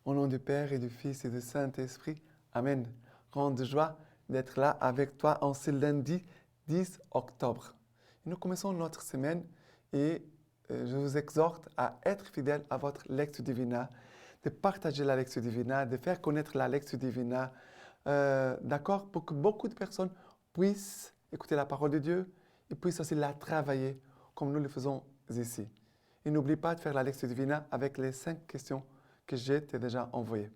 Au nom du Père et du Fils et du Saint-Esprit. Amen. Grande joie d'être là avec toi en ce lundi 10 octobre. Nous commençons notre semaine et je vous exhorte à être fidèle à votre lecture divina, de partager la lecture divina, de faire connaître la lecture divina, d'accord, pour que beaucoup de personnes puissent écouter la parole de Dieu et puissent aussi la travailler comme nous le faisons ici. Et n'oublie pas de faire la lecture divina avec les 5 questions que j'ai déjà envoyées.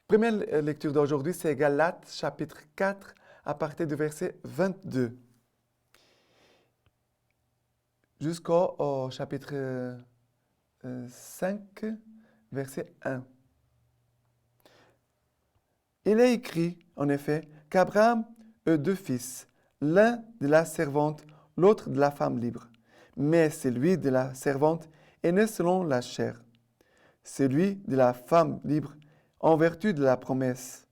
Première lecture d'aujourd'hui, c'est Galates chapitre 4 à partir du verset 22 jusqu'au chapitre 5, verset 1. Il est écrit, en effet, qu'Abraham eut 2 fils, l'un de la servante, l'autre de la femme libre. Mais celui de la servante est né selon la chair, celui de la femme libre en vertu de la promesse.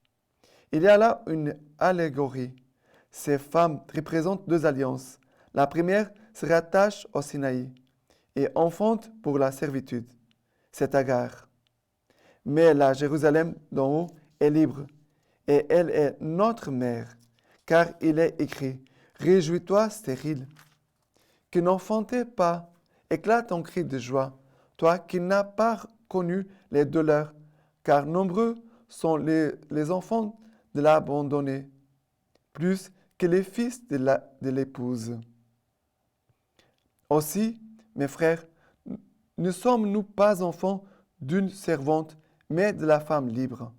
Il y a là une allégorie. Ces femmes représentent 2 alliances. La première se rattache au Sinaï et enfante pour la servitude. C'est Agar. Mais la Jérusalem d'en haut est libre et elle est notre mère, car il est écrit « Réjouis-toi, stérile, que n'enfantez pas, éclate en cris de joie, toi qui n'as pas connu les douleurs, car nombreux sont les enfants de l'abandonné, plus que les fils de l'épouse. Aussi, mes frères, ne sommes-nous pas enfants d'une servante, mais de la femme libre.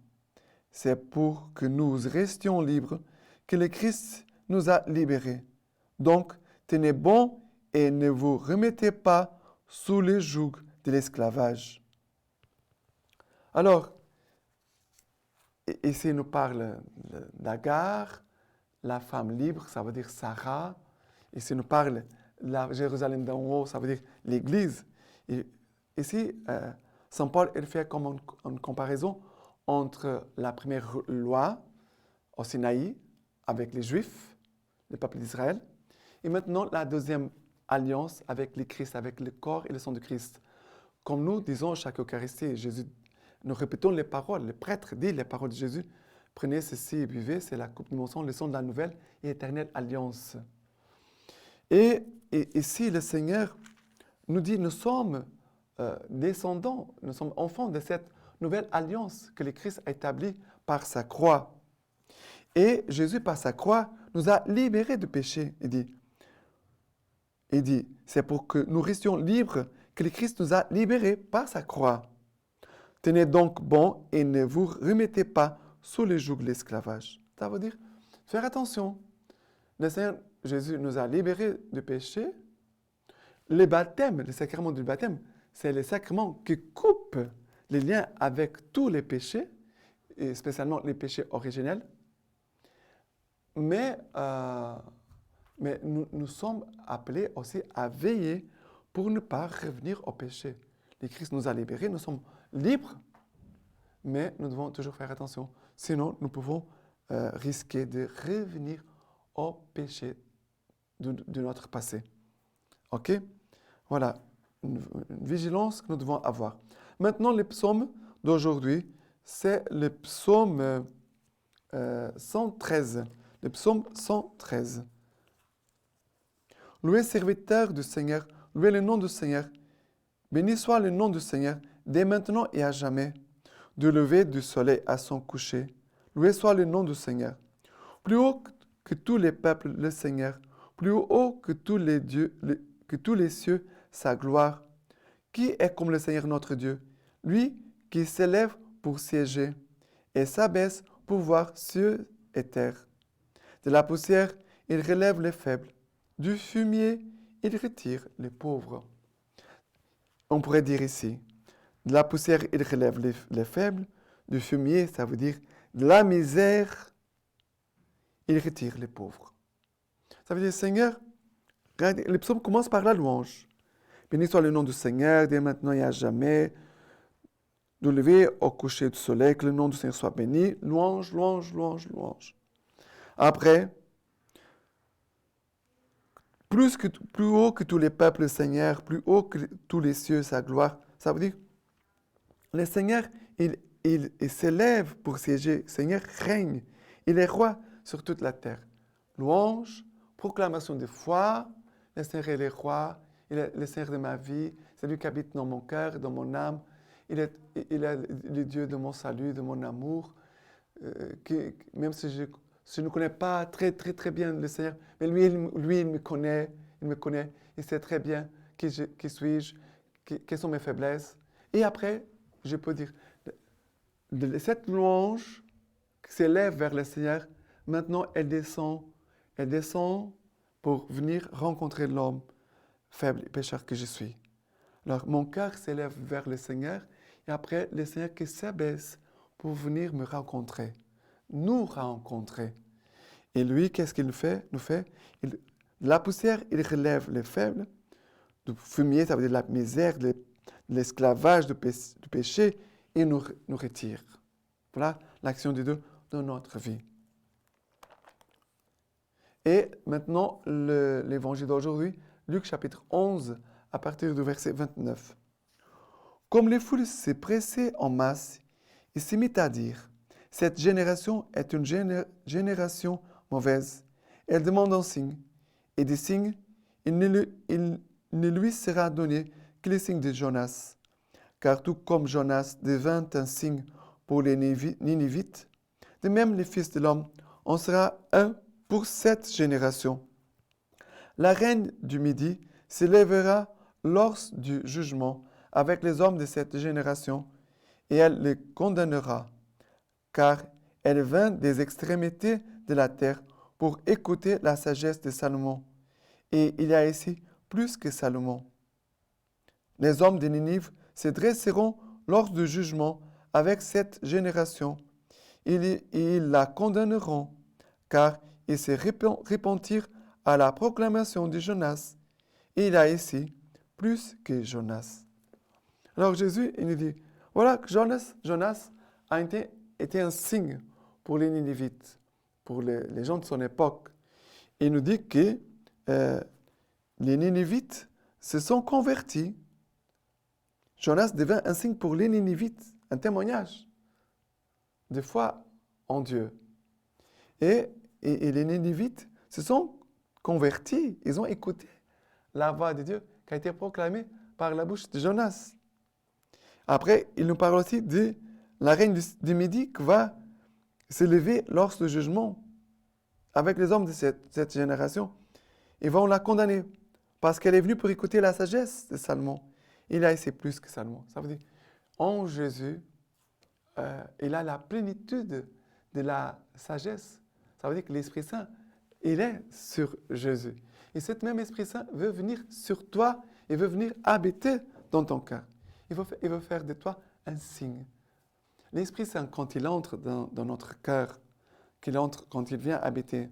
C'est pour que nous restions libres que le Christ nous a libérés. Donc, tenez bon et ne vous remettez pas sous le joug de l'esclavage. Alors, ici, il nous parle d'Agar, la femme libre, ça veut dire Sarah. Ici, il nous parle de la Jérusalem d'en haut, ça veut dire l'Église. Et ici, Saint Paul il fait comme une comparaison entre la première loi au Sinaï avec les Juifs, le peuple d'Israël, et maintenant la deuxième alliance avec le Christ, avec le corps et le sang de Christ. Comme nous disons chaque Eucharistie, Jésus, nous répétons les paroles, le prêtre dit les paroles de Jésus. Prenez ceci et buvez, c'est la coupe de mon sang, le sang de la nouvelle et éternelle alliance. Et ici, le Seigneur nous dit, nous sommes descendants, nous sommes enfants de cette nouvelle alliance que le Christ a établie par sa croix. Et Jésus, par sa croix, nous a libérés du péché. Il dit, c'est pour que nous restions libres que le Christ nous a libérés par sa croix. Tenez donc bon et ne vous remettez pas sous le joug de l'esclavage. Ça veut dire, faire attention. Le Seigneur Jésus nous a libérés du péché. Le baptême, le sacrement du baptême, c'est le sacrement qui coupe les liens avec tous les péchés, et spécialement les péchés originels. Mais nous sommes appelés aussi à veiller pour ne pas revenir au péché. Le Christ nous a libérés, nous sommes libres, mais nous devons toujours faire attention. Sinon, nous pouvons risquer de revenir au péché de notre passé. OK? Voilà, une vigilance que nous devons avoir. Maintenant, le psaume d'aujourd'hui, c'est le psaume 113. Le psaume 113. Louez serviteur du Seigneur, louez le nom du Seigneur. Béni soit le nom du Seigneur, dès maintenant et à jamais. Du lever du soleil à son coucher. Loué soit le nom du Seigneur. Plus haut que tous les peuples, le Seigneur. Plus haut que tous les dieux, que tous les cieux, sa gloire. Qui est comme le Seigneur notre Dieu? Lui qui s'élève pour siéger et s'abaisse pour voir cieux et terre. De la poussière, il relève les faibles. Du fumier, il retire les pauvres. On pourrait dire ici, de la poussière, il relève les faibles. Du fumier, ça veut dire de la misère, il retire les pauvres. Ça veut dire, Seigneur, regardez, le psaume commence par la louange. Béni soit le nom du Seigneur, dès maintenant et à jamais. Du lever au coucher du soleil, que le nom du Seigneur soit béni. Louange, louange, louange, louange. Après, plus haut que tous les peuples, Seigneur, plus haut que tous les cieux, sa gloire. Ça veut dire, le Seigneur, il s'élève pour siéger. Seigneur règne. Il est roi sur toute la terre. Louange, proclamation de foi. Le Seigneur est le roi. Il est le Seigneur de ma vie. C'est lui qui habite dans mon cœur, dans mon âme. Il est le Dieu de mon salut, de mon amour. Même si je ne connais pas très bien le Seigneur, mais lui, il me connaît. Il sait très bien qui suis-je, quelles sont mes faiblesses. Et après, je peux dire, cette louange qui s'élève vers le Seigneur, maintenant, elle descend pour venir rencontrer l'homme faible et pécheur que je suis. Alors, mon cœur s'élève vers le Seigneur, et après, le Seigneur qui s'abaisse pour venir me rencontrer, nous rencontrer. Et lui, qu'est-ce qu'il nous fait? La poussière, il relève les faibles. Du fumier, ça veut dire la misère, l'esclavage du péché, et nous retire. Voilà l'action de Dieu dans notre vie. Et maintenant, l'évangile d'aujourd'hui, Luc chapitre 11, à partir du verset 29. Comme les foules se pressaient en masse, il se mit à dire, « Cette génération est une génération mauvaise. Elle demande un signe. Et des signes, il ne lui sera donné que les signes de Jonas. Car tout comme Jonas devint un signe pour les Ninivites, de même les fils de l'homme en sera un pour cette génération. La reine du Midi s'élèvera lors du jugement avec les hommes de cette génération, et elle les condamnera, car elle vint des extrémités de la terre pour écouter la sagesse de Salomon. Et il y a ici plus que Salomon. Les hommes de Ninive se dresseront lors du jugement avec cette génération. Ils la condamneront, car ils se repentirent à la proclamation de Jonas. Et il y a ici plus que Jonas. Alors Jésus, il nous dit, voilà que Jonas a été un signe pour les Ninivites, pour les gens de son époque. Il nous dit que les Ninivites se sont convertis. Jonas devint un signe pour les Ninivites, un témoignage de foi en Dieu. Et les Ninivites se sont convertis, ils ont écouté la voix de Dieu qui a été proclamée par la bouche de Jonas. Après, il nous parle aussi de la reine du Midi qui va se lever lors du jugement avec les hommes de cette génération. Ils vont la condamner parce qu'elle est venue pour écouter la sagesse de Salomon. Il a essayé plus que Salomon. Ça veut dire, en Jésus, il a la plénitude de la sagesse. Ça veut dire que l'Esprit Saint, il est sur Jésus. Et cet même Esprit Saint veut venir sur toi et veut venir habiter dans ton cœur. Il veut faire de toi un signe. L'Esprit Saint, quand il entre dans notre cœur, quand il vient habiter,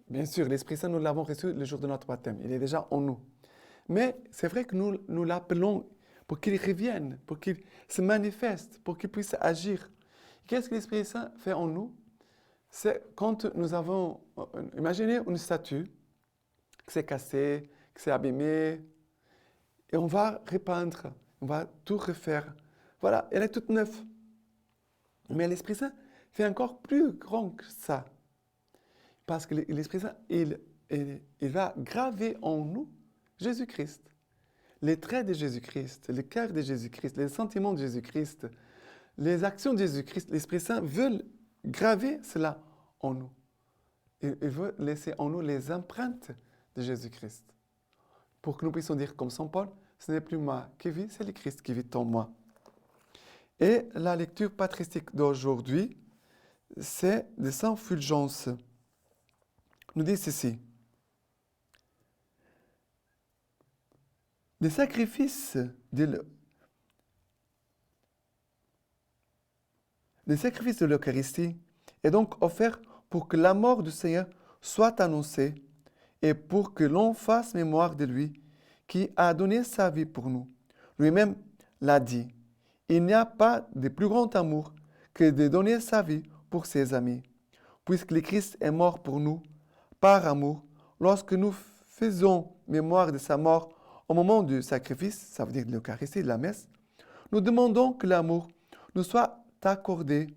bien sûr, l'Esprit Saint, nous l'avons reçu le jour de notre baptême. Il est déjà en nous. Mais c'est vrai que nous l'appelons pour qu'il revienne, pour qu'il se manifeste, pour qu'il puisse agir. Qu'est-ce que l'Esprit Saint fait en nous? C'est quand nous avons, imaginez une statue qui s'est cassée, qui s'est abîmée, et on va repeindre, on va tout refaire. Voilà, elle est toute neuve. Mais l'Esprit Saint fait encore plus grand que ça. Parce que l'Esprit Saint, il va graver en nous Jésus-Christ. Les traits de Jésus-Christ, le cœur de Jésus-Christ, les sentiments de Jésus-Christ, les actions de Jésus-Christ. L'Esprit Saint veut graver cela en nous. Il veut laisser en nous les empreintes de Jésus-Christ. Pour que nous puissions dire comme Saint Paul, ce n'est plus moi qui vis, c'est le Christ qui vit en moi. Et la lecture patristique d'aujourd'hui, c'est de Saint Fulgence. Nous dit ceci. Le sacrifice de l'Eucharistie est donc offert pour que la mort du Seigneur soit annoncée et pour que l'on fasse mémoire de lui qui a donné sa vie pour nous. Lui-même l'a dit. Il n'y a pas de plus grand amour que de donner sa vie pour ses amis. Puisque le Christ est mort pour nous, par amour, lorsque nous faisons mémoire de sa mort au moment du sacrifice, ça veut dire de l'Eucharistie, de la messe, nous demandons que l'amour nous soit accordée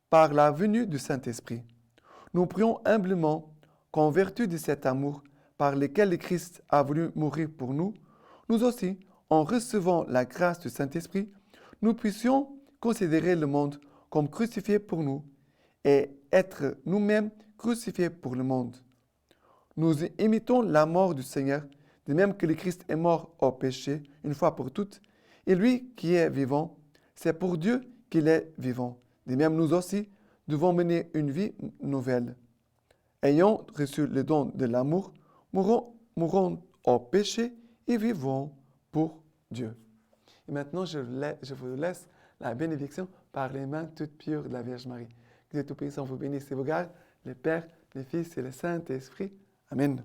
par la venue du Saint-Esprit. Nous prions humblement qu'en vertu de cet amour par lequel le Christ a voulu mourir pour nous, nous aussi, en recevant la grâce du Saint-Esprit, nous puissions considérer le monde comme crucifié pour nous et être nous-mêmes crucifiés pour le monde. Nous imitons la mort du Seigneur, de même que le Christ est mort au péché une fois pour toutes, et lui qui est vivant, c'est pour Dieu qu'il est vivant. De même, nous aussi devons mener une vie nouvelle. Ayant reçu le don de l'amour, mourons au péché et vivons pour Dieu. Et maintenant, je vous laisse la bénédiction par les mains toutes pures de la Vierge Marie. Que Dieu Tout-Puissant vous bénisse et vous garde, le Père, le Fils et le Saint-Esprit. Amen.